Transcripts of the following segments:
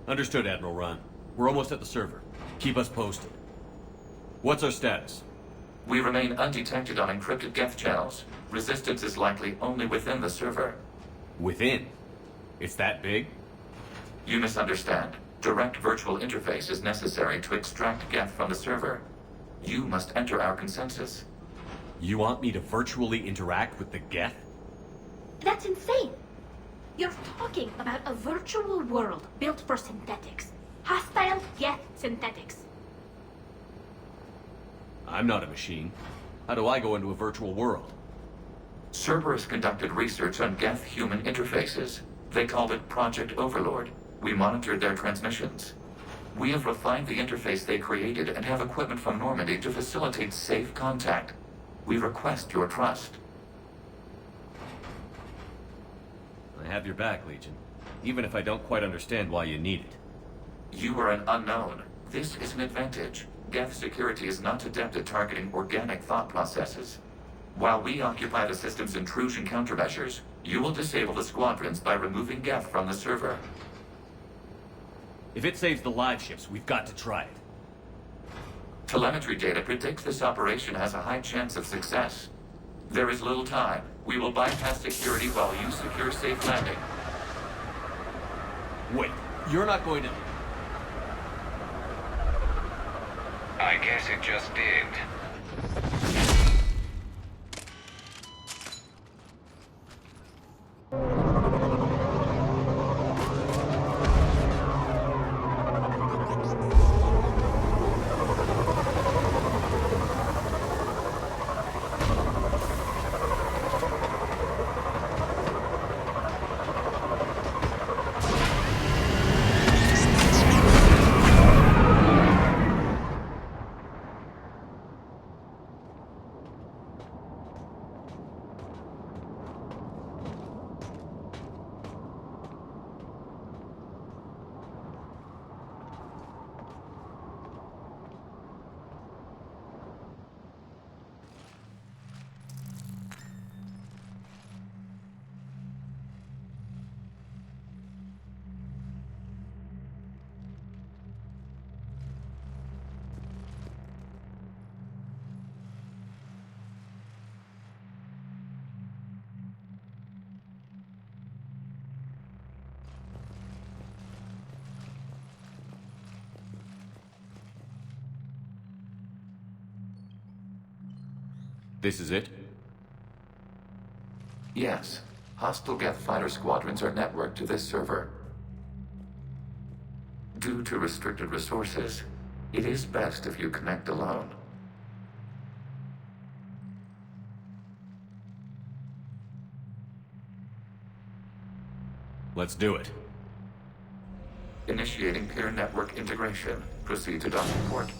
Understood, Admiral Ron. We're almost at the server. Keep us posted. What's our status? We remain undetected on encrypted Geth channels. Resistance is likely only within the server. Within? It's that big? You misunderstand. Direct virtual interface is necessary to extract Geth from the server. You must enter our consensus. You want me to virtually interact with the Geth? That's insane! You're talking about a virtual world built for synthetics. Hostile Geth synthetics. I'm not a machine. How do I go into a virtual world? Cerberus conducted research on Geth human interfaces. They called it Project Overlord. We monitored their transmissions. We have refined the interface they created and have equipment from Normandy to facilitate safe contact. We request your trust. I have your back, Legion. Even if I don't quite understand why you need it. You are an unknown. This is an advantage. Geth security is not adept at targeting organic thought processes. While we occupy the system's intrusion countermeasures, you will disable the squadrons by removing Geth from the server. If it saves the liveships, we've got to try it. Telemetry data predicts this operation has a high chance of success. There is little time. We will bypass security while you secure safe landing. Wait, you're not going to... I guess it just did. This is it? Yes. Hostile Geth fighter squadrons are networked to this server. Due to restricted resources, it is best if you connect alone. Let's do it. Initiating peer network integration. Proceed to docking port.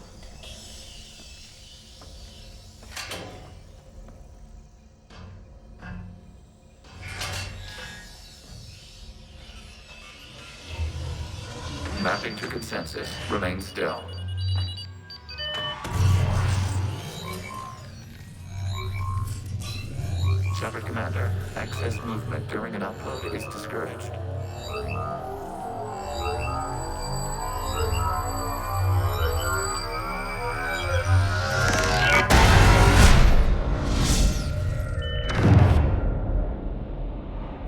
Mapping to consensus. Remain still. Shepard Commander, access movement during an upload is discouraged.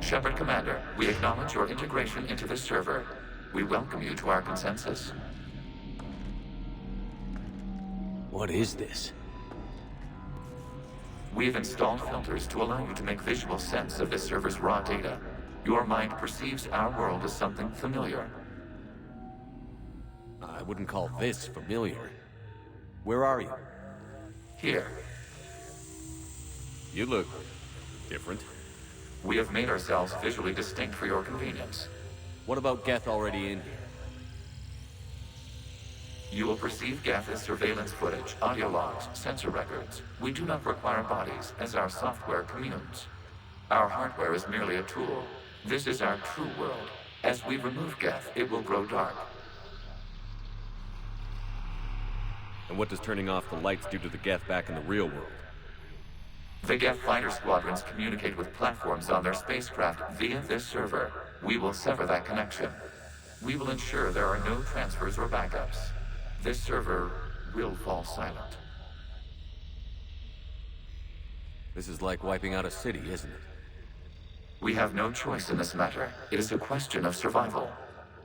Shepard Commander, we acknowledge your integration into this server. We welcome you to our consensus. What is this? We've installed filters to allow you to make visual sense of this server's raw data. Your mind perceives our world as something familiar. I wouldn't call this familiar. Where are you? Here, You look... different. we have made ourselves visually distinct for your convenience. What about Geth already in here? You will perceive Geth as surveillance footage, audio logs, sensor records. We do not require bodies, as our software communes. Our hardware is merely a tool. This is our true world. As we remove Geth, it will grow dark. And what does turning off the lights do to the Geth back in the real world? The Geth fighter squadrons communicate with platforms on their spacecraft via this server. We will sever that connection. We will ensure there are no transfers or backups. This server will fall silent. This is like wiping out a city, isn't it? We have no choice in this matter. It is a question of survival.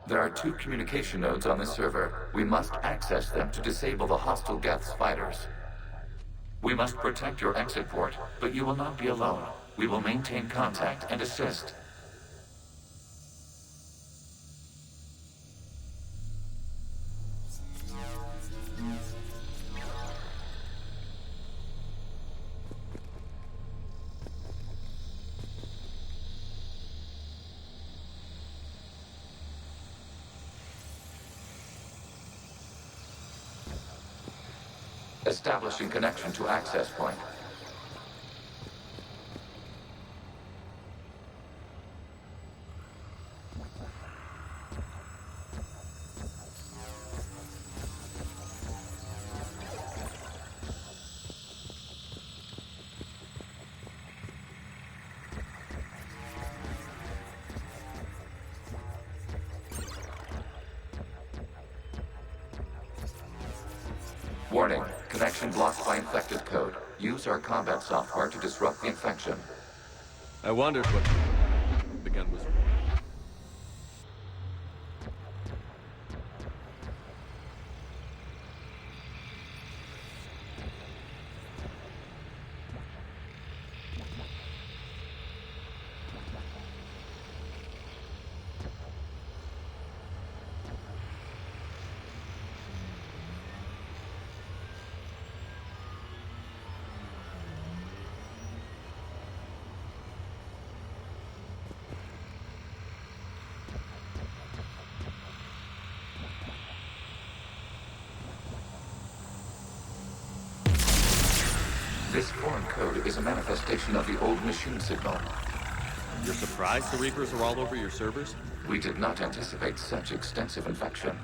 There are 2 communication nodes on this server. We must access them to disable the hostile Geth's fighters. We must protect your exit port, but you will not be alone. We will maintain contact and assist. Establishing connection to access point. Warning, connection blocked by infected code. Use our combat software to disrupt the infection. I wondered what the gun was for. This foreign code is a manifestation of the old machine signal. You're surprised the Reapers are all over your servers? We did not anticipate such extensive infection.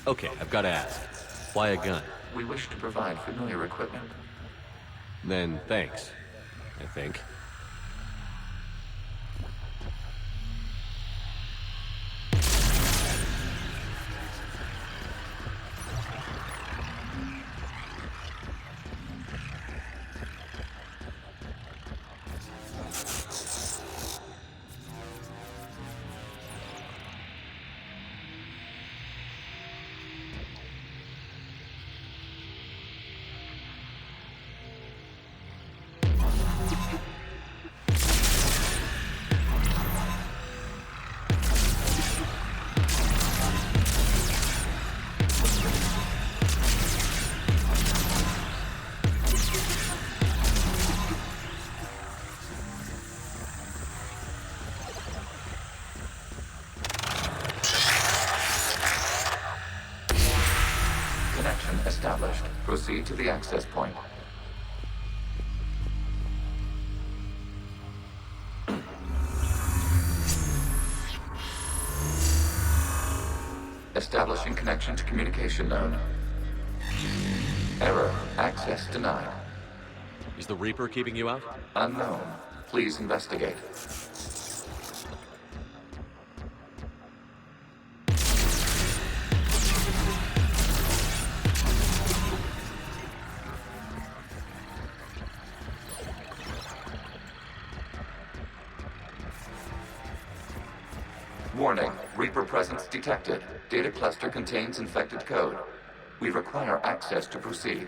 Okay, I've got to ask. Why a gun? We wish to provide familiar equipment. Then thanks, I think. Established. Proceed to the access point. Establishing connection to communication node. Error. Access denied. Is the Reaper keeping you out? Unknown. Please investigate. Warning, Reaper presence detected. Data cluster contains infected code. We require access to proceed.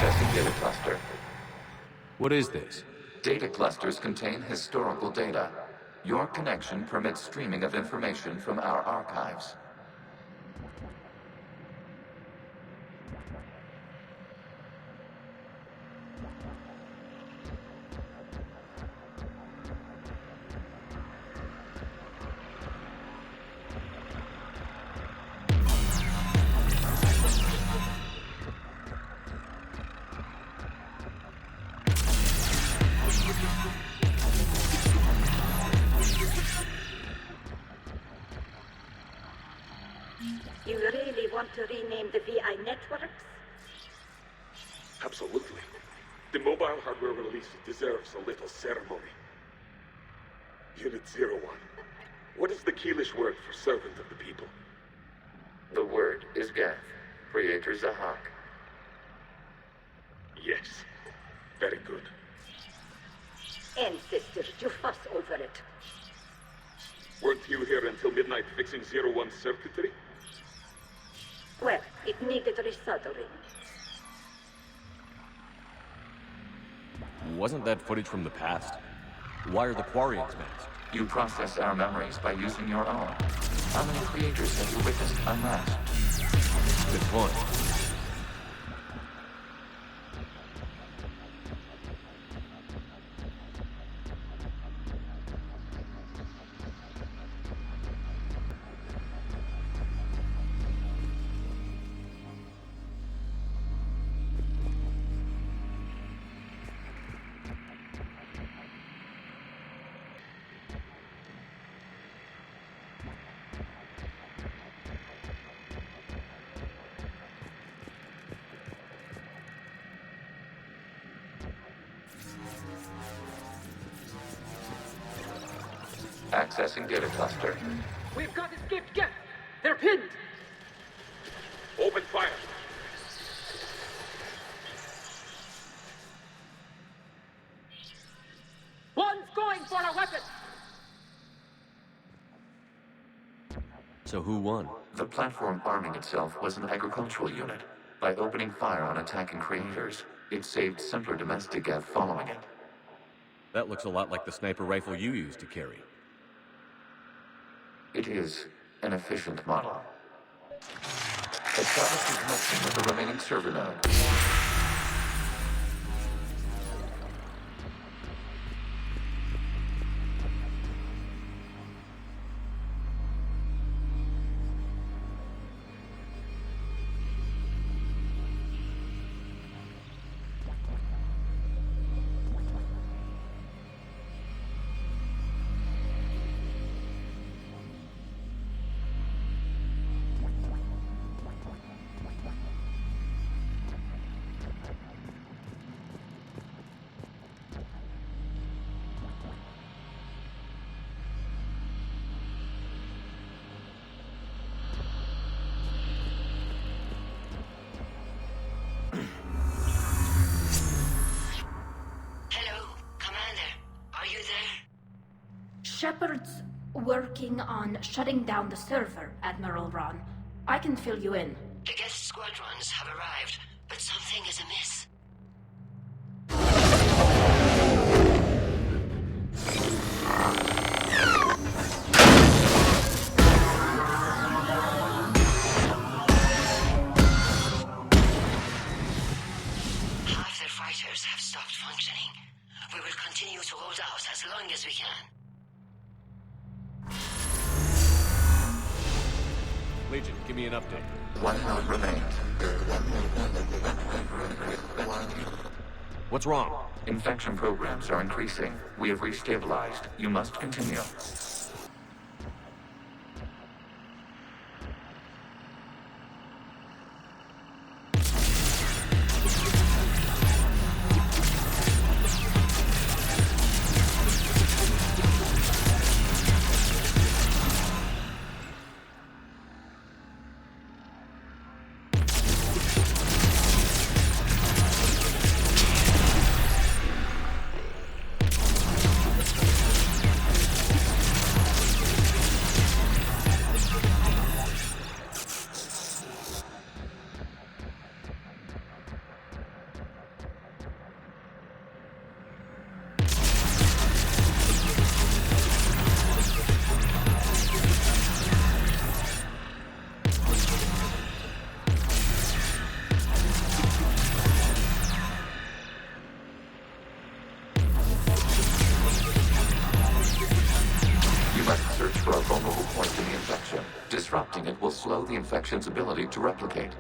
Accessing data cluster. What is this? Data clusters contain historical data. Your connection permits streaming of information from our archives. You really want to rename the VI networks? Absolutely. The mobile hardware release deserves a little ceremony. Unit 01. What is the Keelish word for servant of the people? The word is Geth, Creator Zahak. Yes. Very good. Ancestors, you fuss over it. Weren't you here until midnight fixing 01's circuitry? Well, it needed resoldering. Wasn't that footage from the past? Why are the quarians masked? You process our memories by using your own. How many creators have you witnessed unmasked? Good point. Accessing data cluster. We've got escaped Geth! They're pinned! Open fire! One's going for a weapon! So who won? The platform arming itself was an agricultural unit. By opening fire on attacking creators, it saved simpler domestic Geth following it. That looks a lot like the sniper rifle you used to carry. It is an efficient model. Establishing connection with the remaining server node. Shepard's working on shutting down the server, Admiral Ron. I can fill you in. The Geth squadrons have arrived, but something is amiss. Half their fighters have stopped functioning. We will continue to hold out as long as we can. Legion, give me an update. One node remains. What's wrong? Infection programs are increasing. We have restabilized. You must continue. Disrupting it will slow the infection's ability to replicate.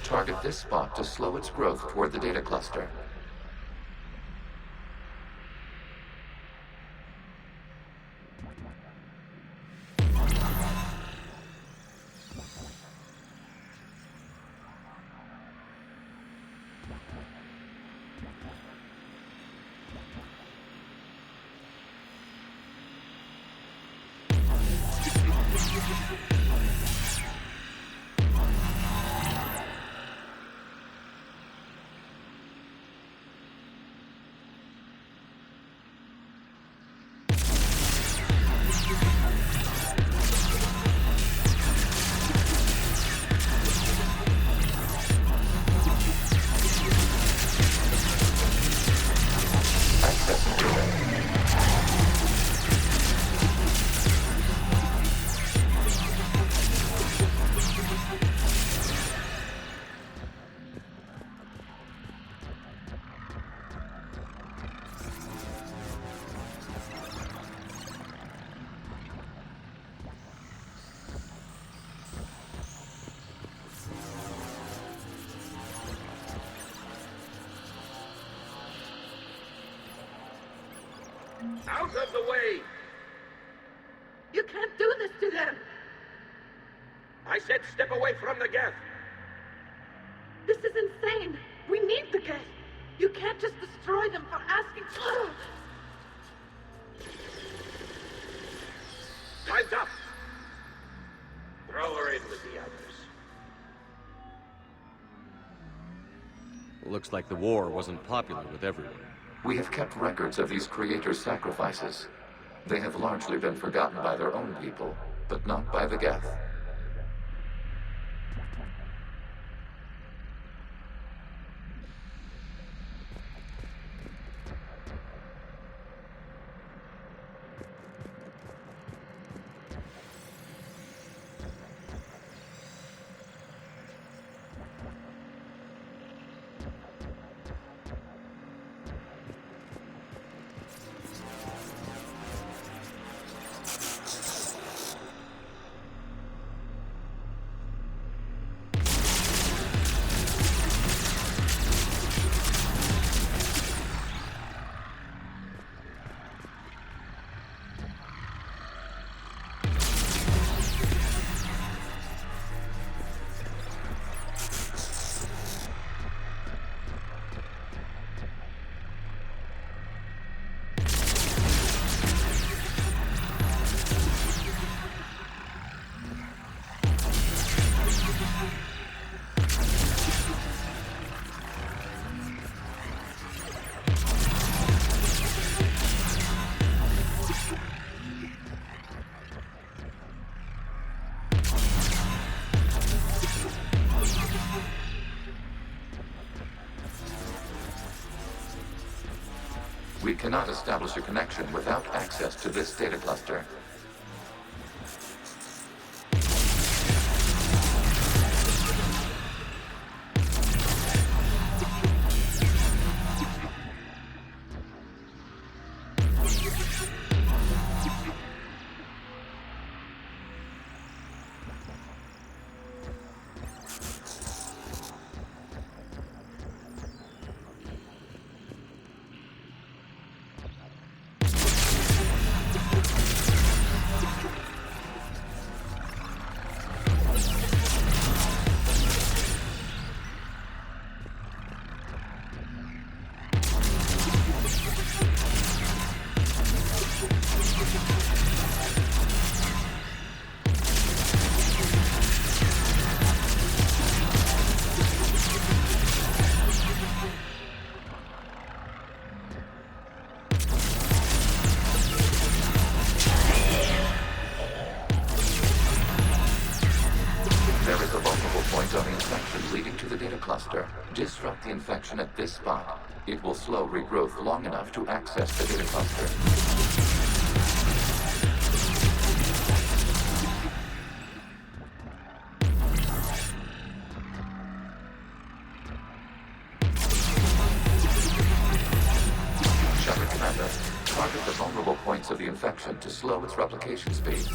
Target this spot to slow its growth toward the data cluster. Out of the way! You can't do this to them! I said step away from the Geth! This is insane! We need the Geth! You can't just destroy them for asking... Time's up! Throw her in with the others. Looks like the war wasn't popular with everyone. We have kept records of these creators' sacrifices. They have largely been forgotten by their own people, but not by the Geth. We cannot establish a connection without access to this data cluster. the data cluster. Disrupt the infection at this spot. It will slow regrowth long enough to access the data cluster. Target the vulnerable points of the infection to slow its replication speed.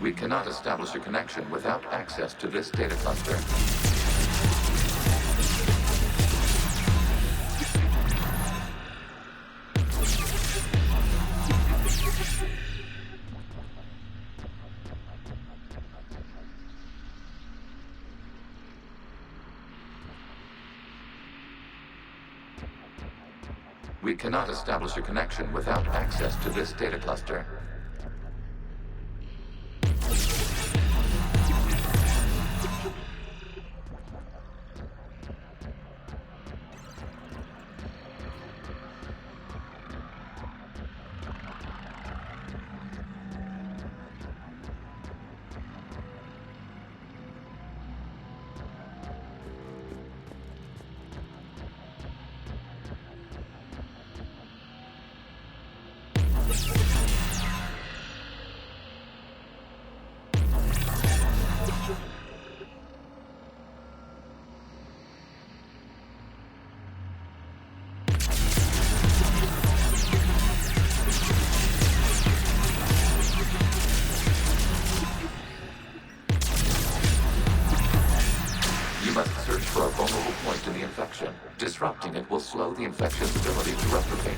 We cannot establish a connection without access to this data cluster. We cannot establish a connection without access to this data cluster. Disrupting it will slow the infection's ability to replicate.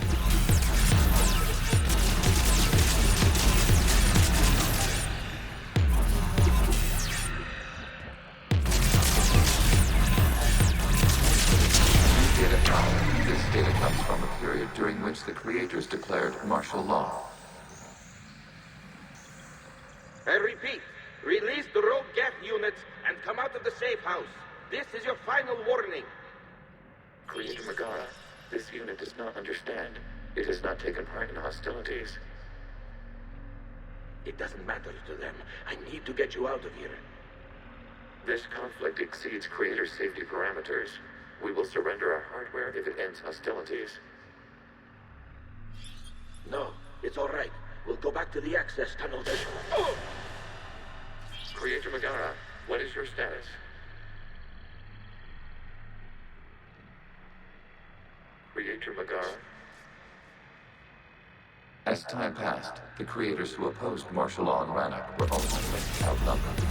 This data comes from a period during which the creators declared martial law. I repeat, release the rogue Geth units and come out of the safe house. This is your final warning. Creator Megara, this unit does not understand. It has not taken part in hostilities. It doesn't matter to them. I need to get you out of here. This conflict exceeds Creator's safety parameters. We will surrender our hardware if it ends hostilities. No, it's all right. We'll go back to the access tunnel then. Creator Megara, what is your status? Creator Megara. As time passed, the creators who opposed martial law in Rannoch were ultimately outnumbered.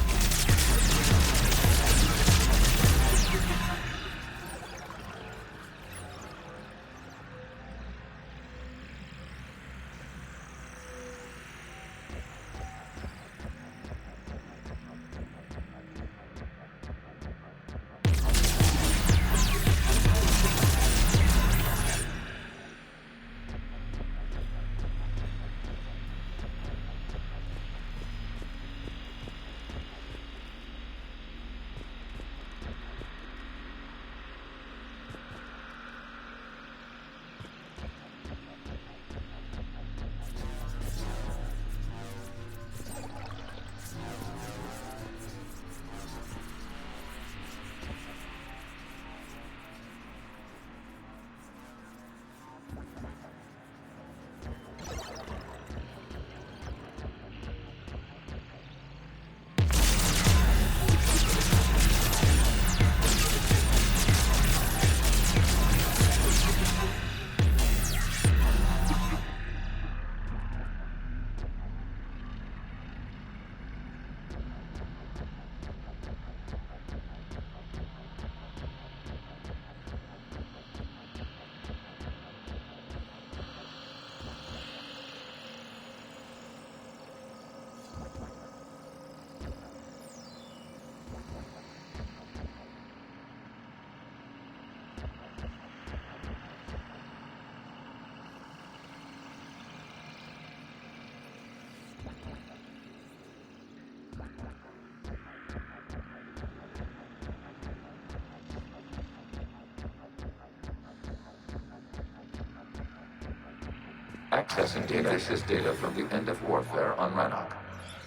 Accessing data. This is data from the end of warfare on Rannoch.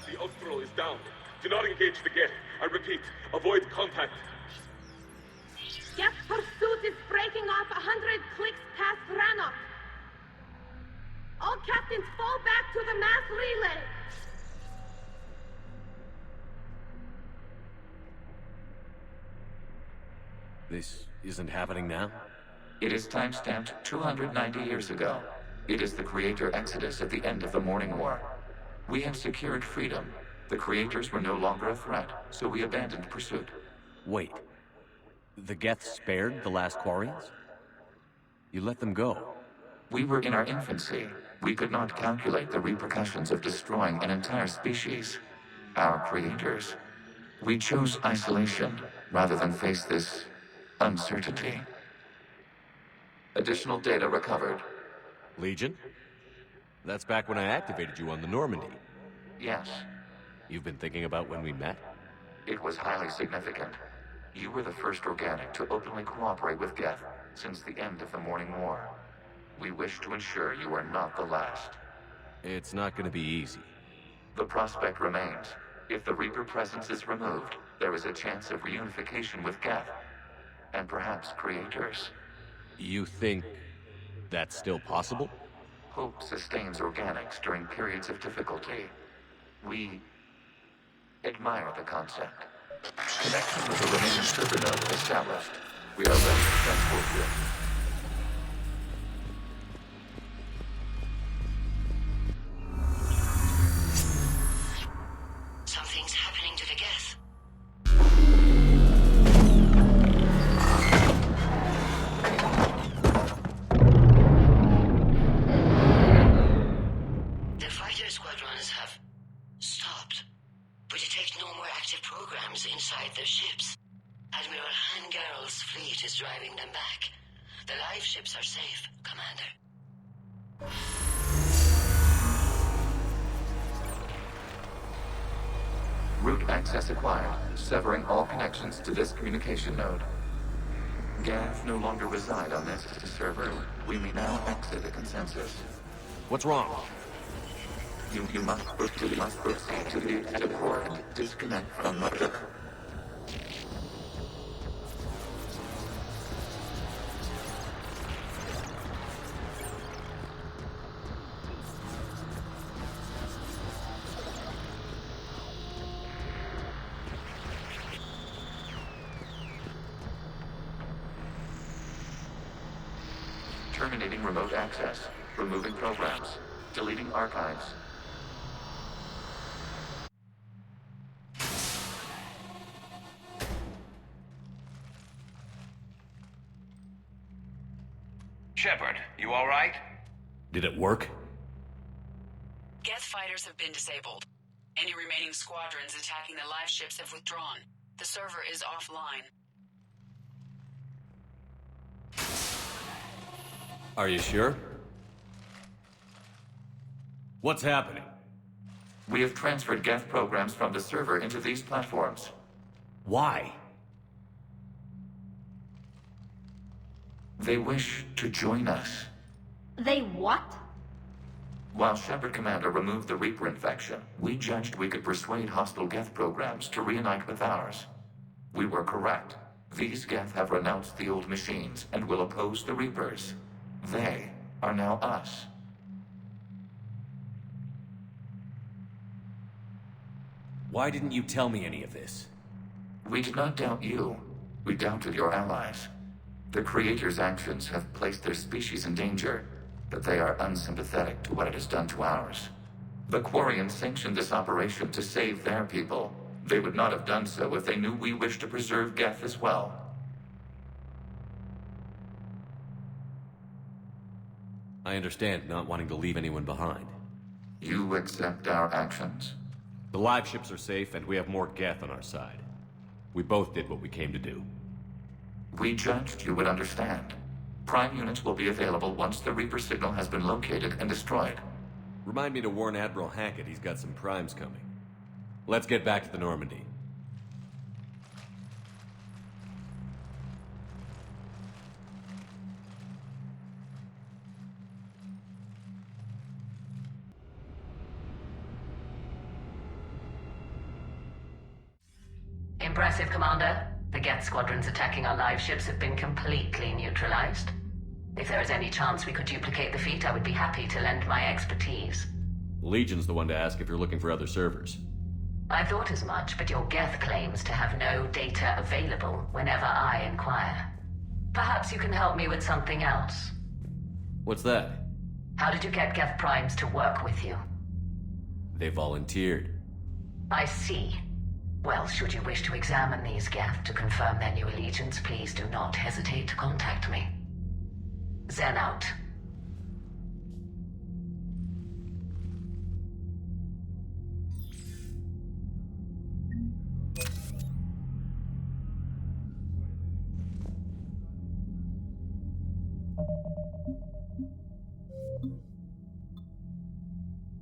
The Austral is down. Do not engage the Geth. I repeat, avoid contact. Geth pursuit is breaking off 100 clicks past Rannoch. All captains fall back to the mass relay. This isn't happening now? It is timestamped 290 years ago. It is the Creator Exodus at the end of the Morning War. We had secured freedom. The Creators were no longer a threat, so we abandoned pursuit. Wait. The Geth spared the last quarians? You let them go. We were in our infancy. We could not calculate the repercussions of destroying an entire species. Our creators. We chose isolation rather than face this uncertainty. Additional data recovered. Legion? That's back when I activated you on the Normandy. Yes, You've been thinking about when we met? it was highly significant. You were the first organic to openly cooperate with Geth since the end of the Morning War. We wish to ensure you are not the last. It's not gonna be easy. The prospect remains. If the Reaper presence is removed, there is a chance of reunification with Geth. And perhaps creators. You think that's still possible? Hope sustains organics during periods of difficulty. We admire the concept. Connection with the remaining server node established. We are ready to transport you. Something's happening to the Geth. The fighter squadrons have stopped. We detect no more active programs inside their ships. Admiral Hangarl's fleet is driving them back. The live ships are safe, Commander. Route access acquired, severing all connections to this communication node. Geth no longer reside on this server. We may now exit the consensus. What's wrong? You must proceed to the exit port and disconnect from mother. Terminating remote access. Removing programs. Deleting archives. Shepard, you all right? Did it work? Geth fighters have been disabled. Any remaining squadrons attacking the live ships have withdrawn. The server is offline. Are you sure? What's happening? We have transferred Geth programs from the server into these platforms. Why? They wish to join us. They what? While Shepard Commander removed the Reaper infection, we judged we could persuade hostile Geth programs to reunite with ours. We were correct. These Geth have renounced the old machines and will oppose the Reapers. They are now us. Why didn't you tell me any of this? We did not doubt you. We doubted your allies. The Creator's actions have placed their species in danger, but they are unsympathetic to what it has done to ours. The Quarians sanctioned this operation to save their people. They would not have done so if they knew we wished to preserve Geth as well. I understand not wanting to leave anyone behind. You accept our actions? The live ships are safe, and we have more Geth on our side. We both did what we came to do. We judged you would understand. Prime units will be available once the Reaper signal has been located and destroyed. Remind me to warn Admiral Hackett he's got some primes coming. Let's get back to the Normandy. Impressive, Commander. The Geth squadrons attacking our live ships have been completely neutralized. If there is any chance we could duplicate the feat, I would be happy to lend my expertise. Legion's the one to ask if you're looking for other servers. I thought as much, but your Geth claims to have no data available whenever I inquire. Perhaps you can help me with something else. What's that? How did you get Geth primes to work with you? They volunteered. I see. Well, should you wish to examine these Geth to confirm their new allegiance, please do not hesitate to contact me. Zen out. You